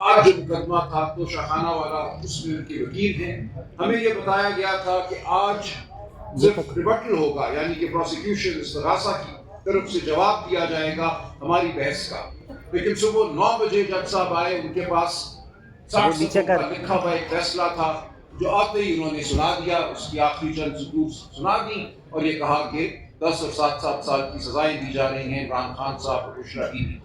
آج جو مقدمہ تھا تو شاہانہ والا اس میں ان کے وکیل ہیں. ہمیں یہ بتایا گیا تھا کہ آج صرف ریبٹل ہوگا، یعنی کہ پروسیکیوشن استغاثہ کی طرف سے جواب دیا جائے گا ہماری بحث کا. لیکن صبح 9 بجے جج صاحب آئے، ان کے پاس 60 صفحوں کا لکھا ہوا ایک فیصلہ تھا جو آتے ہی انہوں نے سنا دیا. اس کی آخری چند سطور سنا دی اور یہ کہا کہ 10 اور 7 سال کی سزائیں دی جا رہی ہیں عمران خان صاحب اور بشرا بیوی.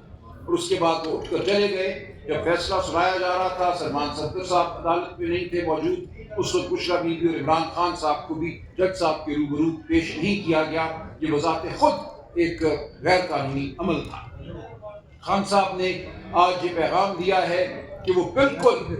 اور اس کے بعد وہ اٹھ کر چلے گئے. جب فیصلہ سنایا جا رہا تھا، سلمان صدر صاحب عدالت میں نہیں تھے موجود. اس وقت بشرا بیوی اور عمران خان صاحب کو بھی جج صاحب کے روبرو پیش نہیں کیا گیا. یہ بذات خود ایک غیر قانونی عمل تھا. خان صاحب نے آج یہ پیغام دیا ہے کہ وہ بالکل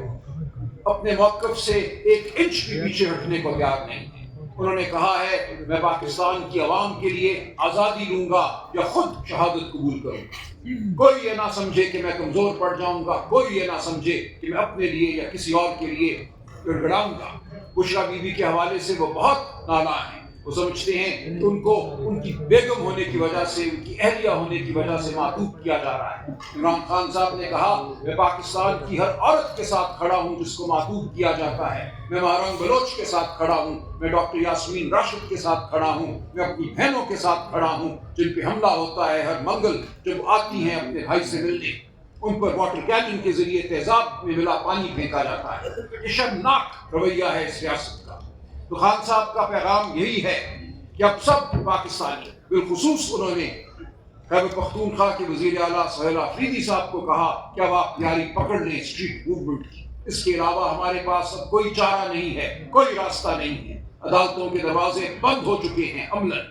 اپنے موقف سے 1 انچ بھی پیچھے ہٹنے کو تیار نہیں ہے. انہوں نے کہا ہے میں پاکستان کی عوام کے لیے آزادی لوں گا یا خود شہادت قبول کروں گا. کوئی یہ نہ سمجھے کہ میں کمزور پڑ جاؤں گا، کوئی یہ نہ سمجھے کہ میں اپنے لیے یا کسی اور کے لیے گڑگڑاؤں گا. بشرا بیوی کے حوالے سے وہ بہت نالاں ہیں. وہ سمجھتے ہیں کہ ان کو ان کی بیگم ہونے کی وجہ سے، ان کی اہلیہ ہونے کی وجہ سے معطوف کیا جا رہا ہے. عمران خان صاحب نے کہا میں پاکستان کی ہر عورت کے ساتھ کھڑا ہوں جس کو معطوف کیا جاتا ہے. میں مہران بلوچ کے ساتھ کھڑا ہوں، میں ڈاکٹر یاسمین راشد کے ساتھ کھڑا ہوں، میں اپنی بہنوں کے ساتھ کھڑا ہوں جن پہ حملہ ہوتا ہے ہر منگل جب آتی ہیں اپنے بھائی سے ملنے. ان پر واٹر کینن کے ذریعے تیزاب میں ملا پانی پھینکا جاتا ہے. یہ شرمناک رویہ ہے اس ریاست کا. تو خان صاحب کا پیغام یہی ہے کہ اب سب پاکستانی، بالخصوص انہوں نے خیبر پختونخوا کے وزیر اعلیٰ سہیل آفریدی صاحب کو کہا کہ اب آپ تیاری پکڑ لیں اسٹریٹ موومنٹ کی. اس کے علاوہ ہمارے پاس اب کوئی چارہ نہیں ہے، کوئی راستہ نہیں ہے. عدالتوں کے دروازے بند ہو چکے ہیں عملاً.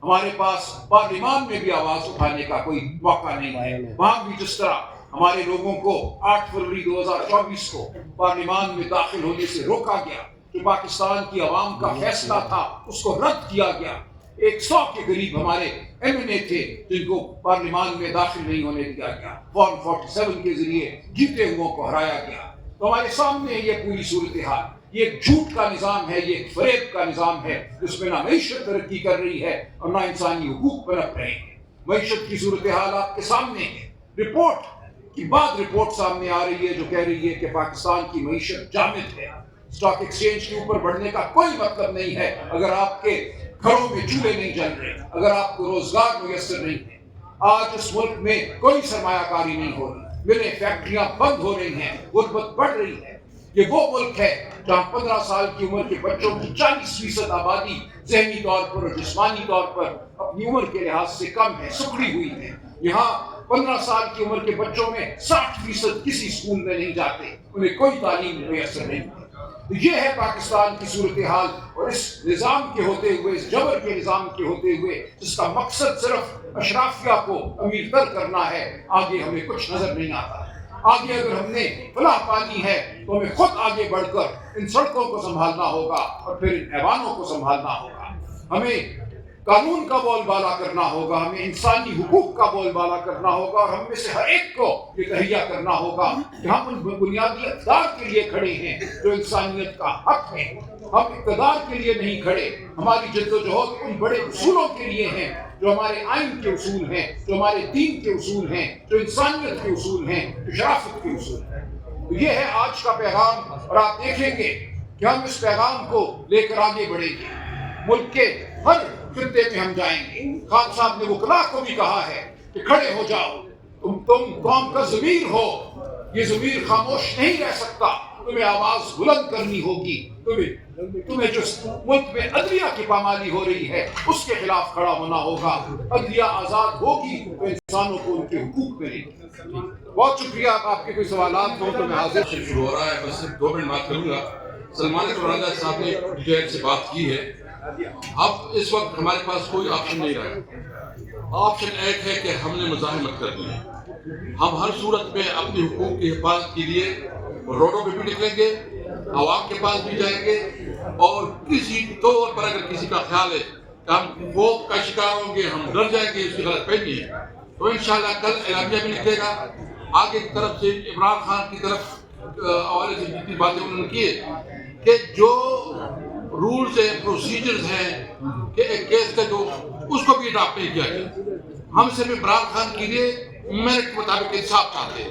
ہمارے پاس پارلیمان میں بھی آواز اٹھانے کا کوئی موقع نہیں ہے. وہاں بھی جس طرح ہمارے لوگوں کو 8 فروری 2024 کو پارلیمان میں داخل ہونے سے روکا گیا، جو پاکستان کی عوام کا فیصلہ تھا اس کو رد کیا گیا. 100 کے قریب ہمارے MNA تھے جن کو پارلیمان میں داخل نہیں ہونے دیا گیا. فارم 47 کے ذریعے جیتے ہوئوں کو ہرایا گیا. تو ہمارے سامنے یہ پوری صورتحال، یہ ایک جھوٹ کا نظام ہے، یہ ایک فریب کا نظام ہے جس میں نہ معیشت ترقی کر رہی ہے اور نہ انسانی حقوق پنپ رہے ہیں. معیشت کی صورتحال آپ کے سامنے ہے. رپورٹ کی بعد رپورٹ سامنے آ رہی ہے جو کہہ رہی ہے کہ پاکستان کی معیشت جامد ہے. اسٹاک ایکسچینج کے اوپر بڑھنے کا کوئی مطلب نہیں ہے اگر آپ کے گھروں میں چولہے نہیں جل رہے، اگر آپ کو روزگار میسر نہیں ہے. آج اس ملک میں کوئی سرمایہ کاری نہیں ہو رہی، ملیں فیکٹریاں بند ہو رہی ہیں، غربت بڑھ رہی ہے. یہ وہ ملک ہے جہاں 15 سال کی عمر کے بچوں کی 40% آبادی ذہنی طور پر اور جسمانی طور پر اپنی عمر کے لحاظ سے کم ہے، سکڑی ہوئی ہے. یہاں 15 سال کی عمر کے بچوں میں 60% کسی اسکول میں نہیں جاتے، انہیں کوئی تعلیم میسر نہیں. یہ ہے پاکستان کی صورتحال. اور اس نظام کے ہوتے ہوئے، اس جبر کے نظام کے ہوتے ہوئے جس کا مقصد صرف اشرافیہ کو امیر تر کرنا ہے، آگے ہمیں کچھ نظر نہیں آتا. آگے اگر ہم نے فلاح پانی ہے تو ہمیں خود آگے بڑھ کر ان سڑکوں کو سنبھالنا ہوگا اور پھر ان ایوانوں کو سنبھالنا ہوگا. ہمیں قانون کا بول بالا کرنا ہوگا، ہمیں انسانی حقوق کا بول بالا کرنا ہوگا اور ہم میں سے ہر ایک کو یہ تہیہ کرنا ہوگا کہ ہم ان بنیادی اقدار کے لیے کھڑے ہیں جو انسانیت کا حق ہے. ہم اقتدار کے لیے نہیں کھڑے. ہماری جدوجہد ان بڑے اصولوں کے لیے ہیں جو ہمارے آئین کے اصول ہیں، جو ہمارے دین کے اصول ہیں، جو انسانیت کے اصول ہیں، جو شرافت کے اصول ہیں. تو یہ ہے آج کا پیغام اور آپ دیکھیں گے کہ ہم اس پیغام کو لے کر آگے بڑھیں گے. ملک کے ہر خطے میں ہم جائیں گے. خان صاحب نے وکلاء کو بھی کہا ہے کہ کھڑے ہو جاؤ، تم قوم کا ضمیر ہو، یہ ضمیر خاموش نہیں رہ سکتا، تمہیں آواز بلند کرنی ہوگی. تمہیں جو ملک میں عدلیہ کی پامالی ہو رہی ہے اس کے خلاف کھڑا ہونا ہوگا. عدلیہ آزاد ہوگی تو انسانوں کو ان کے حقوق ملیں گے. بہت شکریہ. آپ کے کوئی سوالات ہوں تو میں حاضر. شروع ہو رہا ہے، بس 2 منٹ بات کروں گا. سلمان قرآن صاحب نے ڈیٹیل سے بات کی ہے. اب اس وقت ہمارے پاس کوئی آپشن نہیں رہا. آپشن ایک ہے کہ ہم نے مزاحمت کرنی ہے. ہم ہر صورت میں اپنے حقوق کی حفاظت کے لیے روڈوں پہ بھی نکلیں گے، عوام کے پاس بھی جائیں گے، اور کسی طور پر اگر کسی کا خیال ہے کہ ہم خوف کا شکار ہوں گے، ہم ڈر جائیں گے، اس کی غلط فہمی ہے، تو انشاءاللہ کل اعلامیہ بھی نکلے گا. آگے کی طرف سے عمران خان کی طرف حوالے سے جتنی باتیں انہوں نے کی ہے کہ جو رولز ہیں، پروسیجرز ہیں کہ ایک کیس کا جو اس کو بھی اڈاپٹ نہیں کیا گیا. ہم صرف عمران خان کے لیے میرٹ کے مطابق انصاف چاہتے ہیں.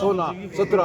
16, 17,